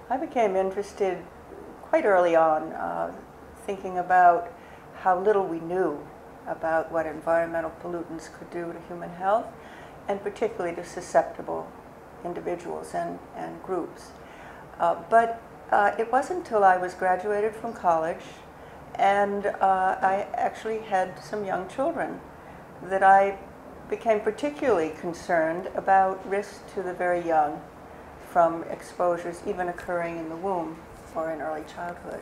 I became interested quite early on, thinking about how little we knew about what environmental pollutants could do to human health, and particularly to susceptible individuals and groups. But it wasn't until I was graduated from college and I actually had some young children that I became particularly concerned about risks to the very young from exposures even occurring in the womb or in early childhood.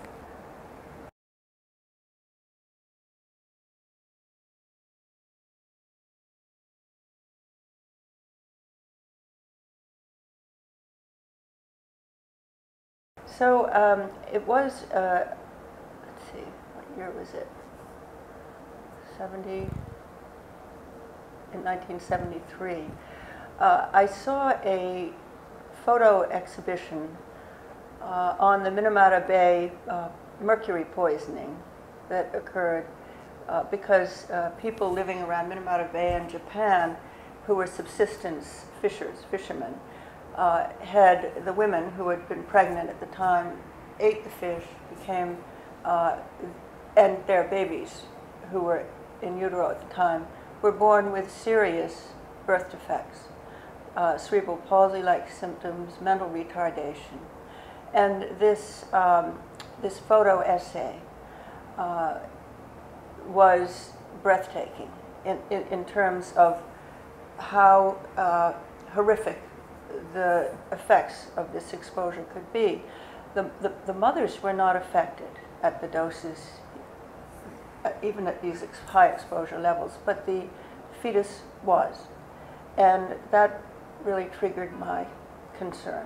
So it was, let's see, what year was it? In 1973. I saw a photo exhibition on the Minamata Bay mercury poisoning that occurred because people living around Minamata Bay in Japan who were subsistence fishermen, had the women who had been pregnant at the time, ate the fish, became, and their babies who were in utero at the time, were born with serious birth defects, cerebral palsy-like symptoms, mental retardation. And this, this photo essay was breathtaking in terms of how horrific the effects of this exposure could be. The mothers were not affected at the doses, even at these high exposure levels, but the fetus was. And that really triggered my concern.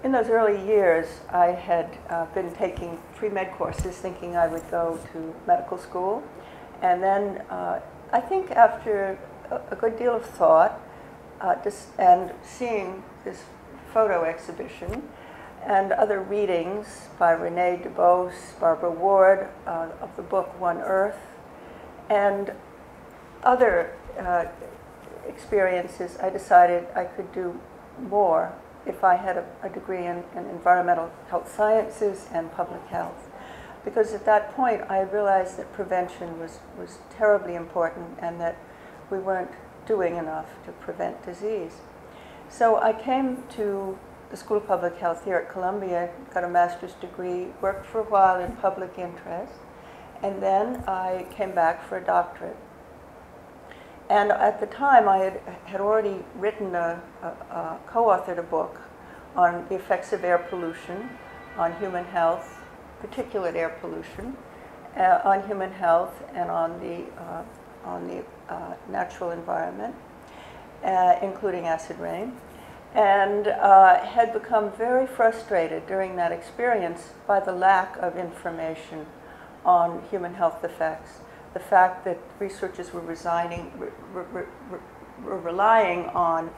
In those early years, I had been taking pre-med courses thinking I would go to medical school. And then I think after a good deal of thought and seeing this photo exhibition and other readings by Renee DuBose, Barbara Ward of the book One Earth, and other experiences, I decided I could do more if I had a degree in environmental health sciences and public health. Because at that point I realized that prevention was terribly important and that we weren't doing enough to prevent disease. So I came to the School of Public Health here at Columbia, got a master's degree, worked for a while in public interest, and then I came back for a doctorate. And at the time, I had already written co-authored a book on the effects of air pollution on human health, particulate air pollution, on human health and on the natural environment, including acid rain, and had become very frustrated during that experience by the lack of information on human health effects. The fact that researchers were relying on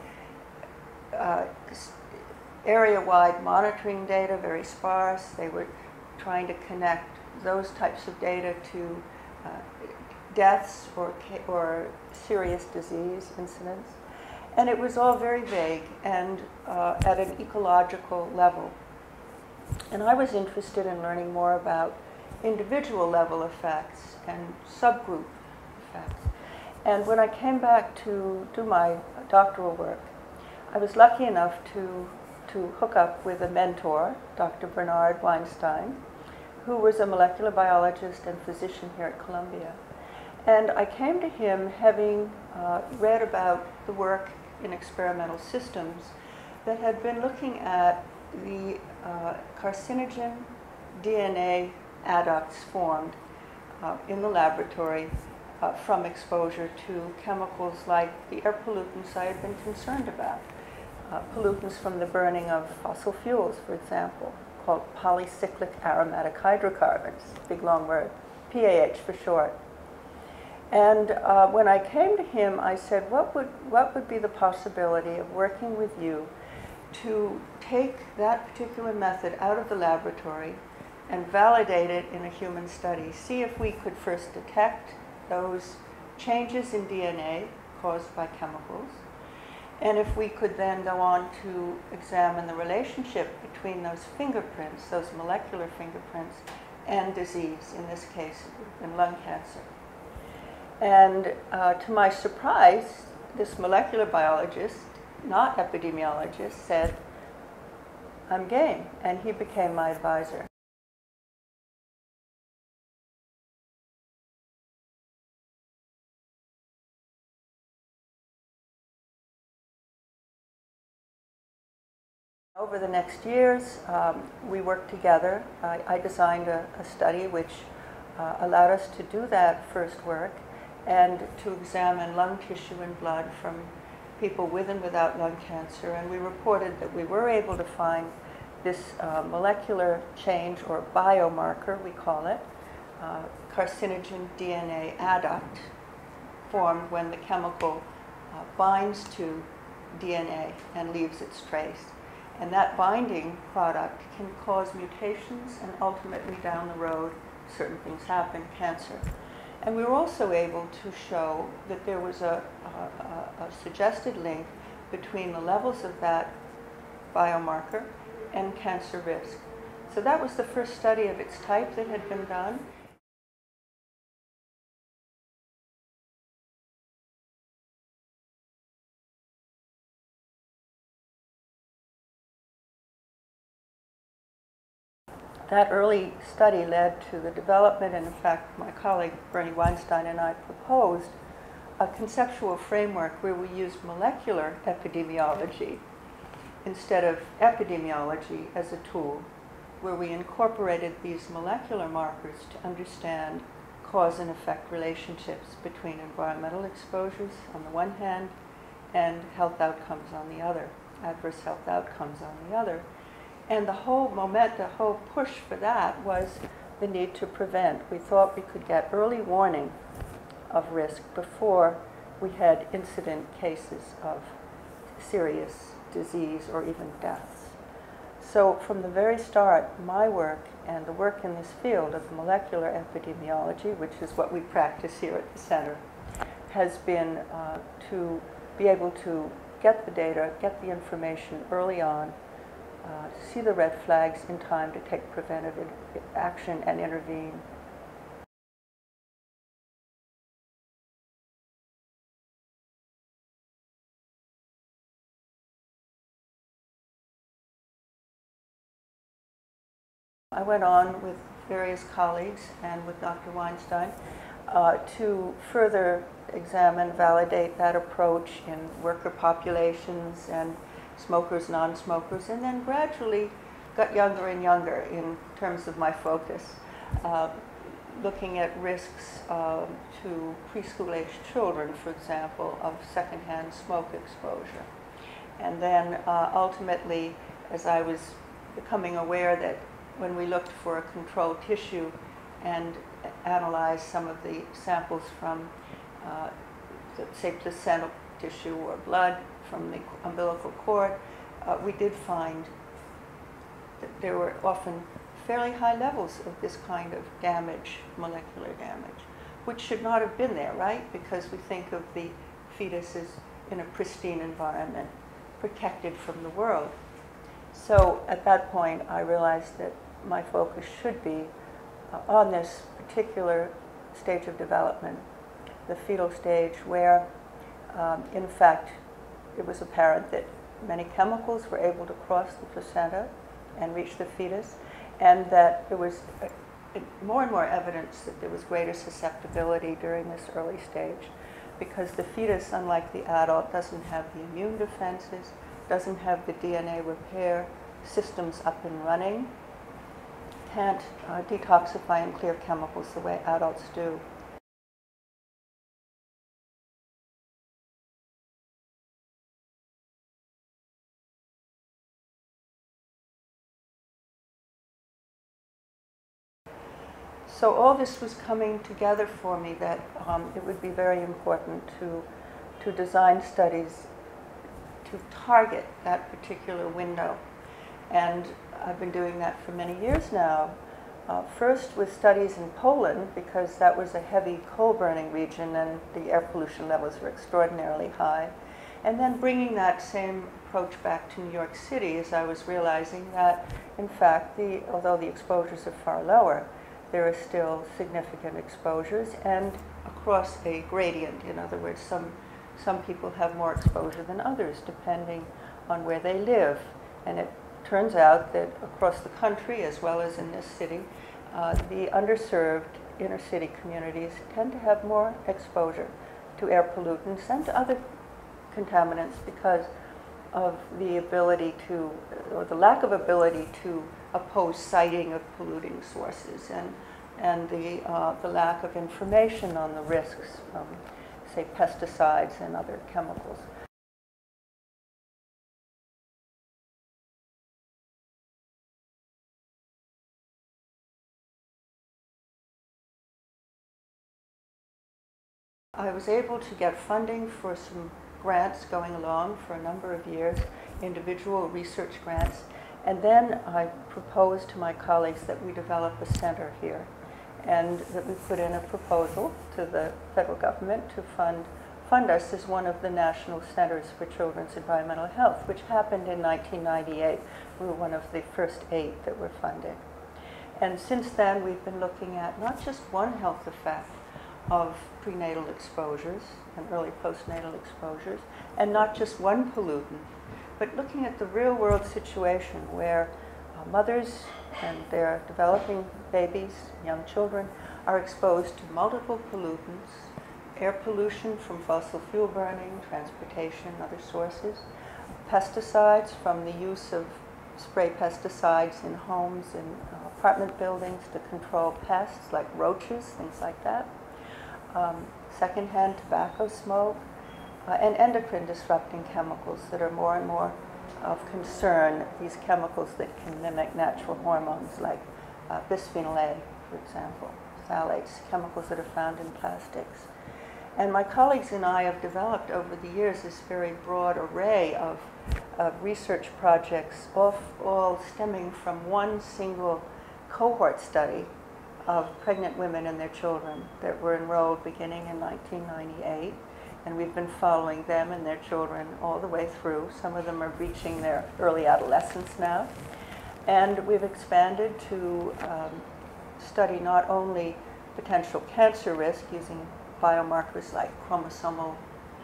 area-wide monitoring data, very sparse. They were trying to connect those types of data to deaths or serious disease incidents. And it was all very vague and at an ecological level. And I was interested in learning more about individual level effects and subgroup effects. And when I came back to do my doctoral work, I was lucky enough to hook up with a mentor, Dr. Bernard Weinstein, who was a molecular biologist and physician here at Columbia. And I came to him having read about the work in experimental systems that had been looking at the carcinogen DNA adducts formed in the laboratory from exposure to chemicals like the air pollutants I had been concerned about. Pollutants from the burning of fossil fuels, for example, called polycyclic aromatic hydrocarbons, big long word, PAH for short. And when I came to him, I said, what would be the possibility of working with you to take that particular method out of the laboratory and validate it in a human study. See if we could first detect those changes in DNA caused by chemicals, and if we could then go on to examine the relationship between those fingerprints, those molecular fingerprints, and disease, in this case, in lung cancer. And to my surprise, this molecular biologist, not epidemiologist, said, "I'm game," and he became my advisor. Over the next years, we worked together. I designed a study which allowed us to do that first work and to examine lung tissue and blood from people with and without lung cancer. And we reported that we were able to find this molecular change, or biomarker, we call it, carcinogen DNA adduct, formed when the chemical binds to DNA and leaves its trace. And that binding product can cause mutations, and ultimately down the road, certain things happen, cancer. And we were also able to show that there was a suggested link between the levels of that biomarker and cancer risk. So that was the first study of its type that had been done. That early study led to the development, and in fact, my colleague Bernie Weinstein and I proposed a conceptual framework where we used molecular epidemiology instead of epidemiology as a tool, where we incorporated these molecular markers to understand cause and effect relationships between environmental exposures on the one hand and health outcomes on the other, adverse health outcomes on the other. And the whole push for that was the need to prevent. We thought we could get early warning of risk before we had incident cases of serious disease or even deaths. So from the very start, my work and the work in this field of molecular epidemiology, which is what we practice here at the center, has been to be able to get the data, get the information early on, see the red flags in time to take preventive action and intervene. I went on with various colleagues and with Dr. Weinstein to further examine, validate that approach in worker populations and smokers, non-smokers, and then gradually got younger and younger in terms of my focus, looking at risks to preschool-aged children, for example, of secondhand smoke exposure. And then ultimately, as I was becoming aware that when we looked for a control tissue and analyzed some of the samples from, say, placental tissue or blood from the umbilical cord, we did find that there were often fairly high levels of this kind of damage, molecular damage, which should not have been there, right? Because we think of the fetus as in a pristine environment, protected from the world. So at that point, I realized that my focus should be on this particular stage of development, the fetal stage, where in fact, it was apparent that many chemicals were able to cross the placenta and reach the fetus, and that there was more and more evidence that there was greater susceptibility during this early stage, because the fetus, unlike the adult, doesn't have the immune defenses, doesn't have the DNA repair systems up and running, can't detoxify and clear chemicals the way adults do. So all this was coming together for me, that it would be very important to design studies to target that particular window. And I've been doing that for many years now, First with studies in Poland, because that was a heavy coal-burning region and the air pollution levels were extraordinarily high. And then bringing that same approach back to New York City, as I was realizing that, in fact, although the exposures are far lower, there are still significant exposures and across a gradient. In other words, some people have more exposure than others, depending on where they live. And it turns out that across the country, as well as in this city, the underserved inner city communities tend to have more exposure to air pollutants and to other contaminants because of the ability to, or the lack of ability to oppose siting of polluting sources and the lack of information on the risks from, say, pesticides and other chemicals. I was able to get funding for some grants going along for a number of years, individual research grants, and then I proposed to my colleagues that we develop a center here and that we put in a proposal to the federal government to fund us as one of the national centers for children's environmental health, which happened in 1998. We were one of the first 8 that were funded. And since then, we've been looking at not just one health effect of prenatal exposures and early postnatal exposures, and not just one pollutant, but looking at the real-world situation where mothers and their developing babies, young children, are exposed to multiple pollutants, air pollution from fossil fuel burning, transportation, other sources, pesticides from the use of spray pesticides in homes and apartment buildings to control pests like roaches, things like that, secondhand tobacco smoke, and endocrine disrupting chemicals that are more and more of concern, these chemicals that can mimic natural hormones like bisphenol A, for example, phthalates, chemicals that are found in plastics. And my colleagues and I have developed over the years this very broad array of research projects, all stemming from one single cohort study of pregnant women and their children that were enrolled beginning in 1998. And we've been following them and their children all the way through. Some of them are reaching their early adolescence now. And we've expanded to study not only potential cancer risk using biomarkers like chromosomal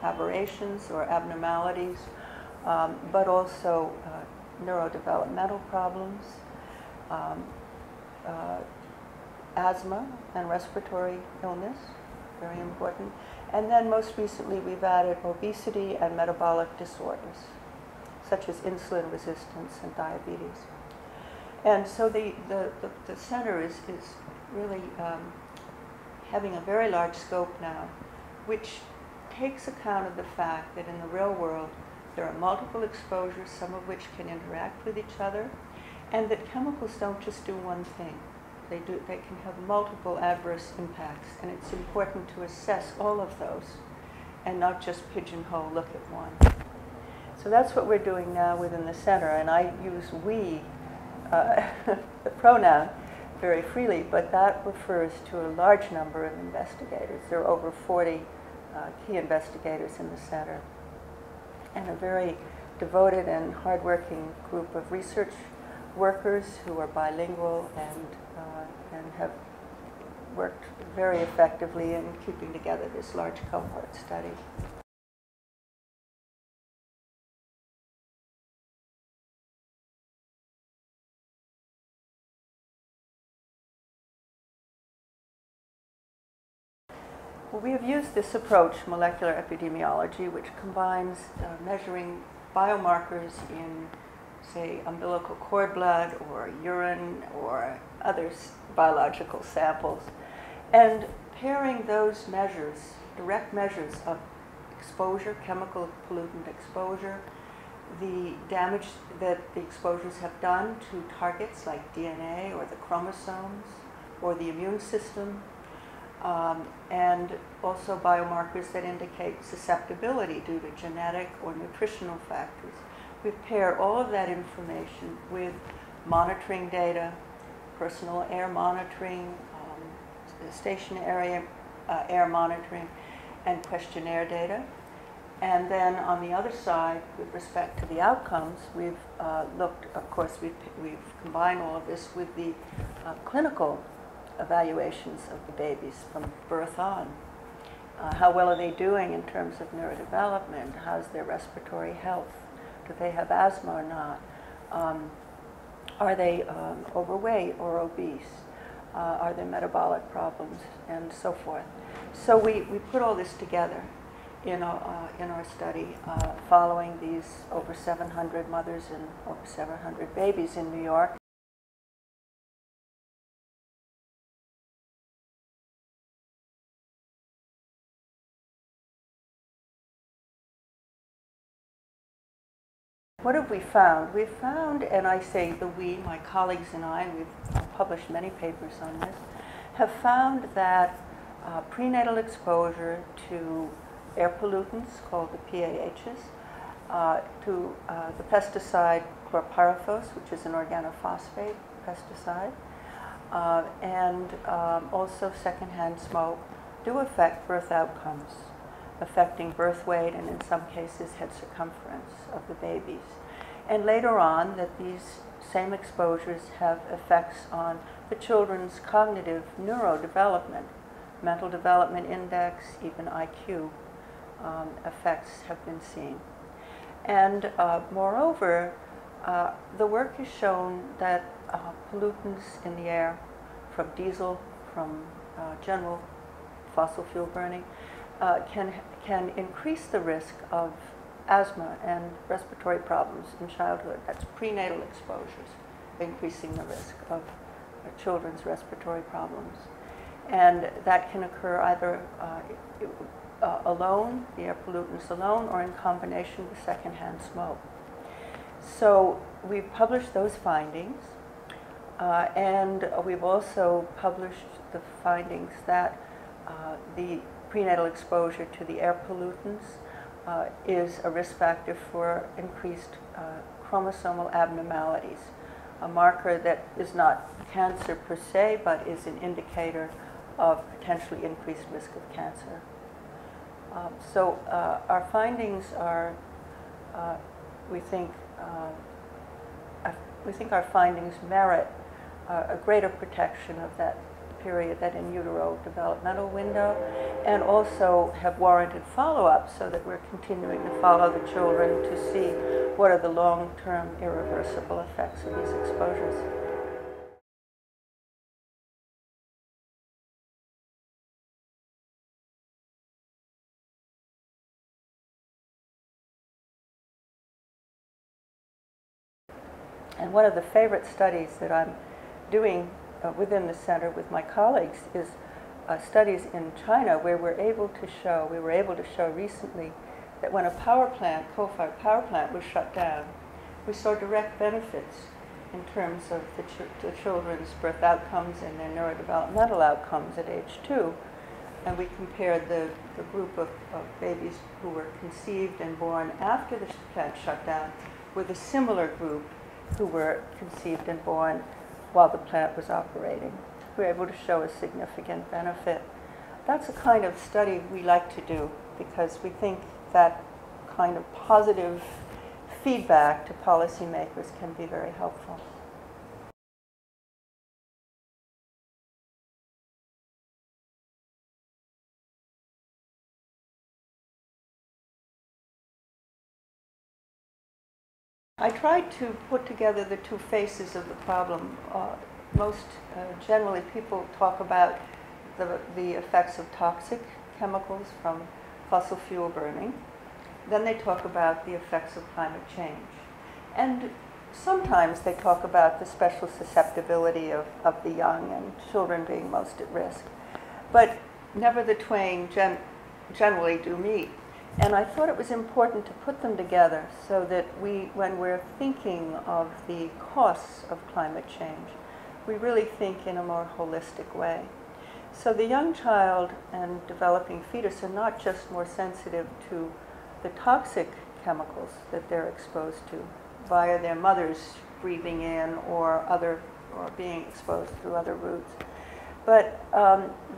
aberrations or abnormalities, but also neurodevelopmental problems, asthma and respiratory illness, very important. And then most recently we've added obesity and metabolic disorders, such as insulin resistance and diabetes. And so the center is really having a very large scope now, which takes account of the fact that in the real world there are multiple exposures, some of which can interact with each other, and that chemicals don't just do one thing. They can have multiple adverse impacts, and it's important to assess all of those and not just pigeonhole, look at one. So that's what we're doing now within the center, and I use we, the pronoun, very freely, but that refers to a large number of investigators. There are over 40 key investigators in the center, and a very devoted and hardworking group of research workers who are bilingual and have worked very effectively in keeping together this large cohort study. Well, we have used this approach, molecular epidemiology, which combines measuring biomarkers in, say, umbilical cord blood or urine or other biological samples, and pairing those measures, direct measures of exposure, chemical pollutant exposure, the damage that the exposures have done to targets like DNA or the chromosomes or the immune system, and also biomarkers that indicate susceptibility due to genetic or nutritional factors. We pair all of that information with monitoring data, personal air monitoring, stationary air monitoring, and questionnaire data. And then on the other side, with respect to the outcomes, we've looked, of course, we've combined all of this with the clinical evaluations of the babies from birth on. How well are they doing in terms of neurodevelopment? How's their respiratory health? Do they have asthma or not? Are they overweight or obese? Are there metabolic problems? And so forth. So we put all this together in our study, following these over 700 mothers and over 700 babies in New York. What have we found? We've found, and I say the we, my colleagues and I, we've published many papers on this, have found that prenatal exposure to air pollutants called the PAHs, to the pesticide chlorpyrifos, which is an organophosphate pesticide, and also secondhand smoke, do affect birth outcomes, affecting birth weight and in some cases head circumference of the babies. And later on, that these same exposures have effects on the children's cognitive neurodevelopment, mental development index, even IQ effects have been seen. And moreover, the work has shown that pollutants in the air from diesel, from general fossil fuel burning, can increase the risk of asthma and respiratory problems in childhood. That's prenatal exposures, increasing the risk of children's respiratory problems. And that can occur either alone, the air pollutants alone, or in combination with secondhand smoke. So we've published those findings, and we've also published the findings that the prenatal exposure to the air pollutants is a risk factor for increased chromosomal abnormalities, a marker that is not cancer per se, but is an indicator of potentially increased risk of cancer. So our findings are, we think our findings merit a greater protection of that period, that in utero developmental window, and also have warranted follow-up so that we're continuing to follow the children to see what are the long-term irreversible effects of these exposures. And one of the favorite studies that I'm doing within the center with my colleagues is studies in China where we were able to show recently that when a power plant, coal-fired power plant, was shut down, we saw direct benefits in terms of the children's birth outcomes and their neurodevelopmental outcomes at age 2. And we compared the group of babies who were conceived and born after the plant shut down with a similar group who were conceived and born while the plant was operating. We were able to show a significant benefit. That's a kind of study we like to do because we think that kind of positive feedback to policymakers can be very helpful. I tried to put together the two faces of the problem. Most generally, people talk about the effects of toxic chemicals from fossil fuel burning. Then they talk about the effects of climate change. And sometimes they talk about the special susceptibility of the young and children being most at risk. But never the twain generally do meet. And I thought it was important to put them together so that when we're thinking of the costs of climate change, we really think in a more holistic way. So the young child and developing fetus are not just more sensitive to the toxic chemicals that they're exposed to via their mothers breathing in or other or being exposed through other routes. But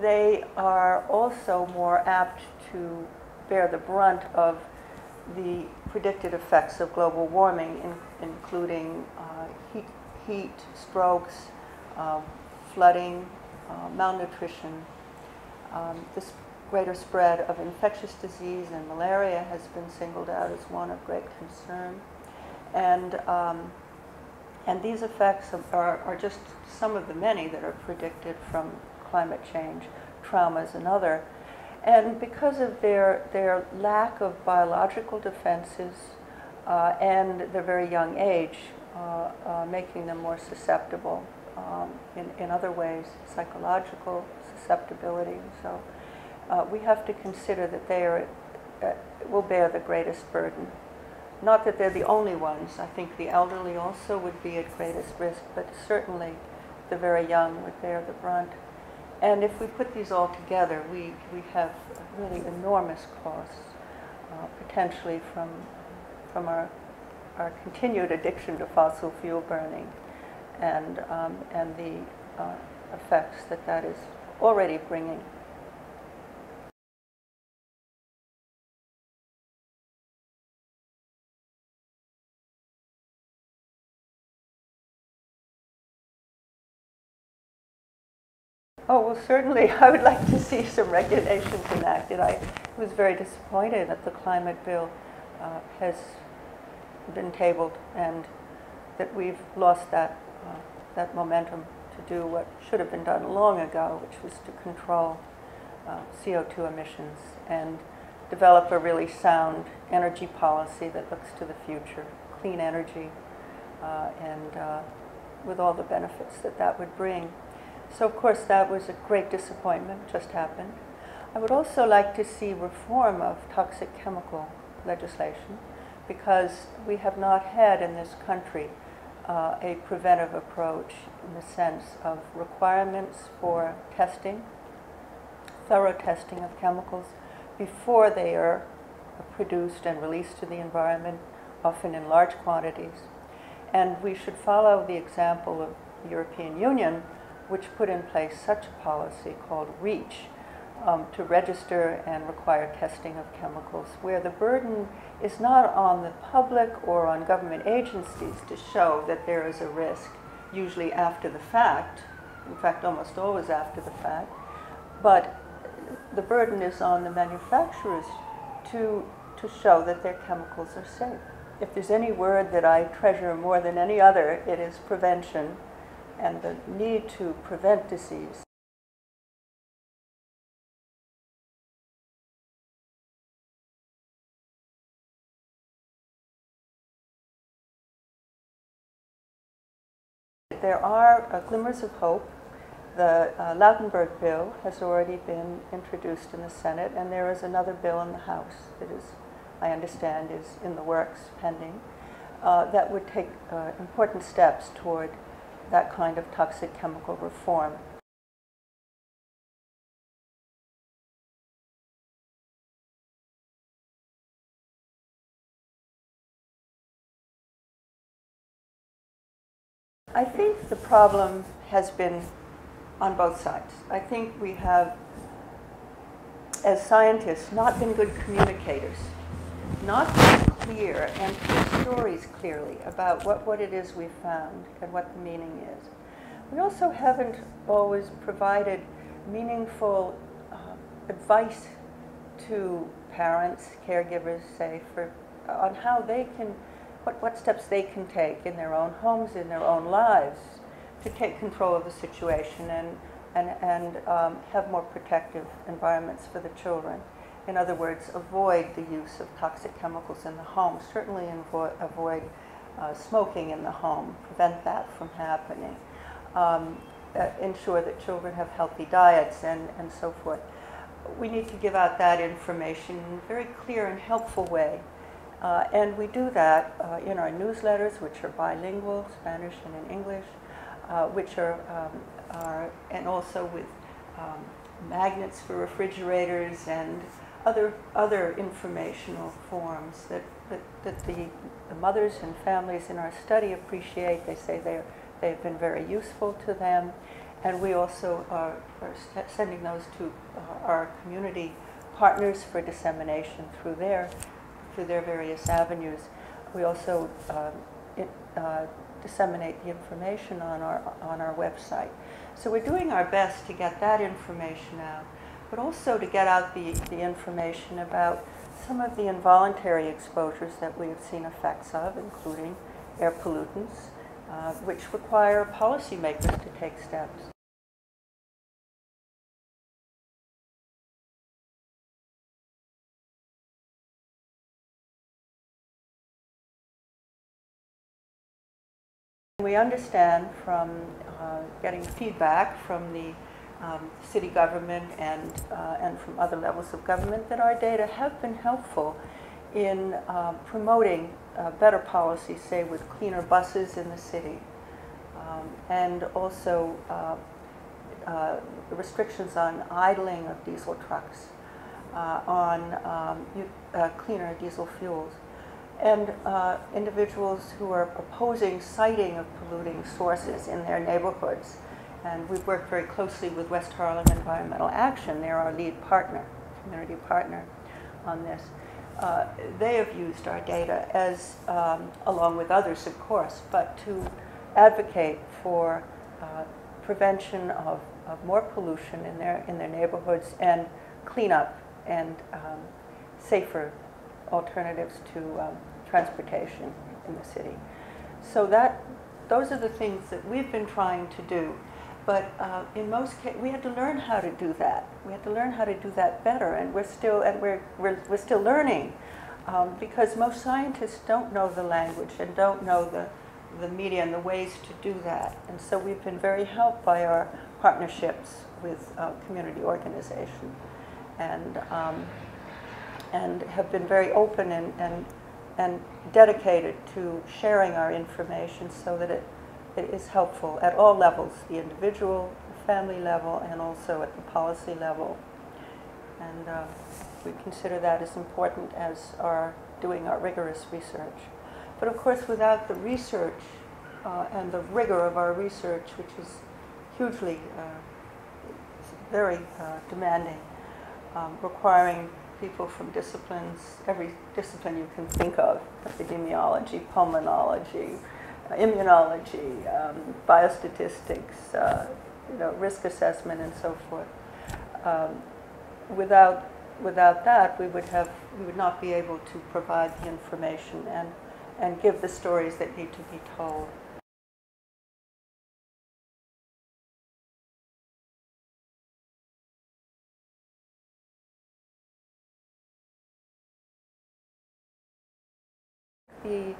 they are also more apt to bear the brunt of the predicted effects of global warming, including heat, strokes, flooding, malnutrition. This greater spread of infectious disease and malaria has been singled out as one of great concern. And these effects are just some of the many that are predicted from climate change. Trauma is another. And because of their lack of biological defenses and their very young age, making them more susceptible in other ways, psychological susceptibility. So we have to consider that they will bear the greatest burden. Not that they're the only ones. I think the elderly also would be at greatest risk, but certainly the very young would bear the brunt. And if we put these all together, we have really enormous costs, potentially from our continued addiction to fossil fuel burning and the effects that is already bringing. Oh, well, certainly I would like to see some regulations enacted. I was very disappointed that the climate bill has been tabled and that we've lost that momentum to do what should have been done long ago, which was to control CO2 emissions and develop a really sound energy policy that looks to the future, clean energy, and with all the benefits that would bring. So, of course, that was a great disappointment, just happened. I would also like to see reform of toxic chemical legislation, because we have not had in this country a preventive approach in the sense of requirements for testing, thorough testing of chemicals before they are produced and released to the environment, often in large quantities. And we should follow the example of the European Union, which put in place such a policy called REACH, to register and require testing of chemicals, where the burden is not on the public or on government agencies to show that there is a risk, usually after the fact, in fact almost always after the fact, but the burden is on the manufacturers to show that their chemicals are safe. If there's any word that I treasure more than any other, it is prevention and the need to prevent disease. There are glimmers of hope. The Lautenberg bill has already been introduced in the Senate, and there is another bill in the House that is, I understand, is in the works, pending, that would take important steps toward that kind of toxic chemical reform. I think the problem has been on both sides. I think we have, as scientists, not been good communicators, not been clear and told stories clearly about what it is we've found and what the meaning is. We also haven't always provided meaningful advice to parents, caregivers, say, on how they can, what steps they can take in their own homes, in their own lives, to take control of the situation and have more protective environments for the children. In other words, avoid the use of toxic chemicals in the home, certainly avoid smoking in the home, prevent that from happening, ensure that children have healthy diets and so forth. We need to give out that information in a very clear and helpful way. And we do that in our newsletters, which are bilingual, Spanish and in English, which are and also with magnets for refrigerators and other informational forms that the mothers and families in our study appreciate. They say they've been very useful to them, and we also are sending those to our community partners for dissemination through their various avenues. We also disseminate the information on our website. So we're doing our best to get that information out, but also to get out the information about some of the involuntary exposures that we have seen effects of, including air pollutants, which require policymakers to take steps. We understand from getting feedback from the city government and from other levels of government that our data have been helpful in promoting better policy, say with cleaner buses in the city, and also restrictions on idling of diesel trucks, on cleaner diesel fuels, and individuals who are opposing siting of polluting sources in their neighborhoods. And we've worked very closely with West Harlem Environmental Action. They're our lead partner, community partner on this. They have used our data as, along with others of course, but to advocate for prevention of more pollution in their neighborhoods and cleanup and safer alternatives to transportation in the city. So those are the things that we've been trying to do. But in most cases, we had to learn how to do that. We had to learn how to do that better, and we're still learning, because most scientists don't know the language and don't know the media and the ways to do that. And so we've been very helped by our partnerships with community organizations, and have been very open and dedicated to sharing our information so that it is helpful at all levels, the individual, the family level, and also at the policy level. And we consider that as important as doing our rigorous research. But of course, without the research and the rigor of our research, which is hugely, very demanding, requiring people from disciplines, every discipline you can think of, epidemiology, pulmonology, immunology, biostatistics, risk assessment, and so forth. Without that, we would not be able to provide the information and give the stories that need to be told. The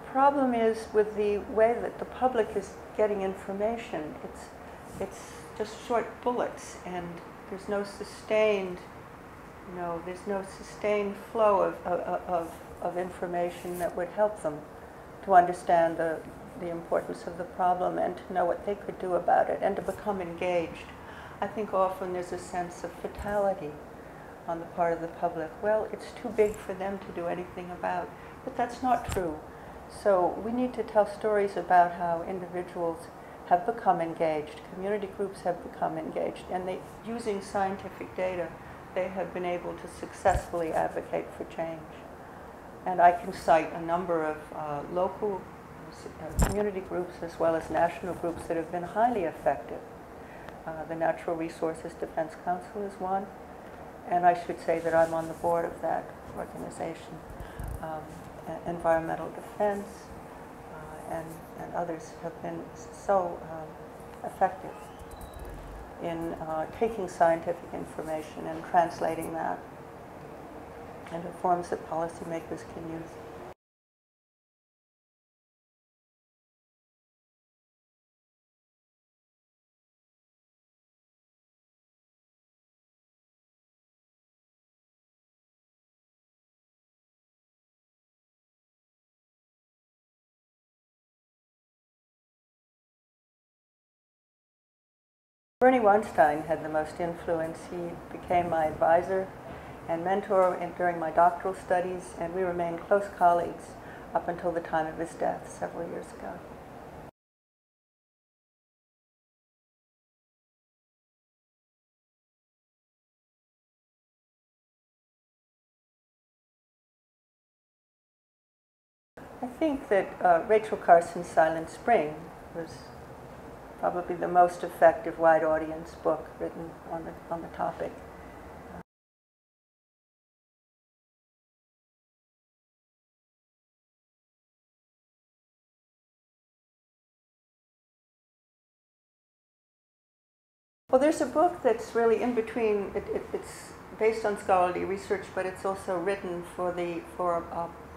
problem is with the way that the public is getting information. It's just short bullets, and there's no sustained, flow of information that would help them to understand the importance of the problem and to know what they could do about it and to become engaged. I think often there's a sense of fatality on the part of the public. Well, it's too big for them to do anything about, but that's not true. So we need to tell stories about how individuals have become engaged, community groups have become engaged, and using scientific data, they have been able to successfully advocate for change. And I can cite a number of local community groups as well as national groups that have been highly effective. The Natural Resources Defense Council is one, and I should say that I'm on the board of that organization. Environmental defense, and others have been so effective in taking scientific information and translating that into forms that policymakers can use. Bernie Weinstein had the most influence. He became my advisor and mentor during my doctoral studies, and we remained close colleagues up until the time of his death several years ago. I think that Rachel Carson's Silent Spring was probably the most effective wide audience book written on the topic. Well, there's a book that's really in between. It's based on scholarly research, but it's also written for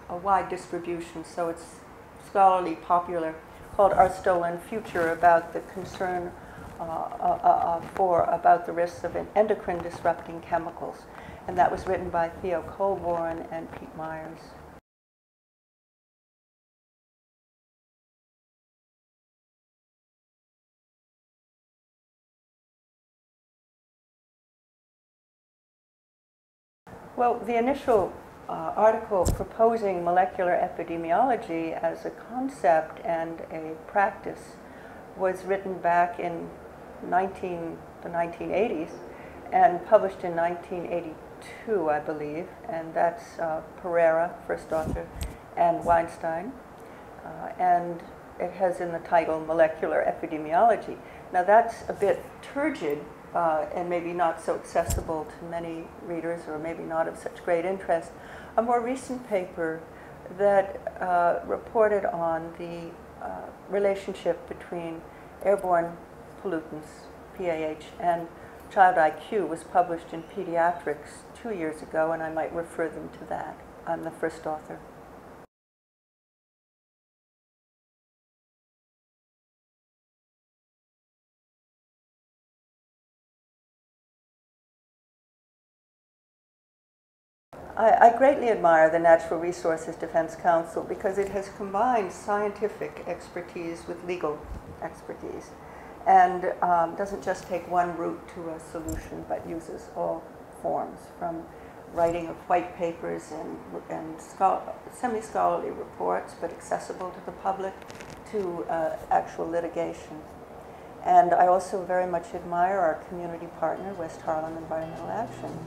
a wide distribution, so it's scholarly, popular, called Our Stolen Future, about the concern about the risks of endocrine disrupting chemicals. And that was written by Theo Colborn and Pete Myers. Well, the initial article proposing molecular epidemiology as a concept and a practice was written back in the 1980s and published in 1982, I believe, and that's Perera, first author, and Weinstein, and it has in the title Molecular Epidemiology. Now that's a bit turgid and maybe not so accessible to many readers, or maybe not of such great interest. A more recent paper that reported on the relationship between airborne pollutants, PAH, and child IQ was published in Pediatrics 2 years ago, and I might refer them to that. I'm the first author. I greatly admire the Natural Resources Defense Council because it has combined scientific expertise with legal expertise, and doesn't just take one route to a solution, but uses all forms, from writing of white papers and semi-scholarly reports, but accessible to the public, to actual litigation. And I also very much admire our community partner, West Harlem Environmental Action.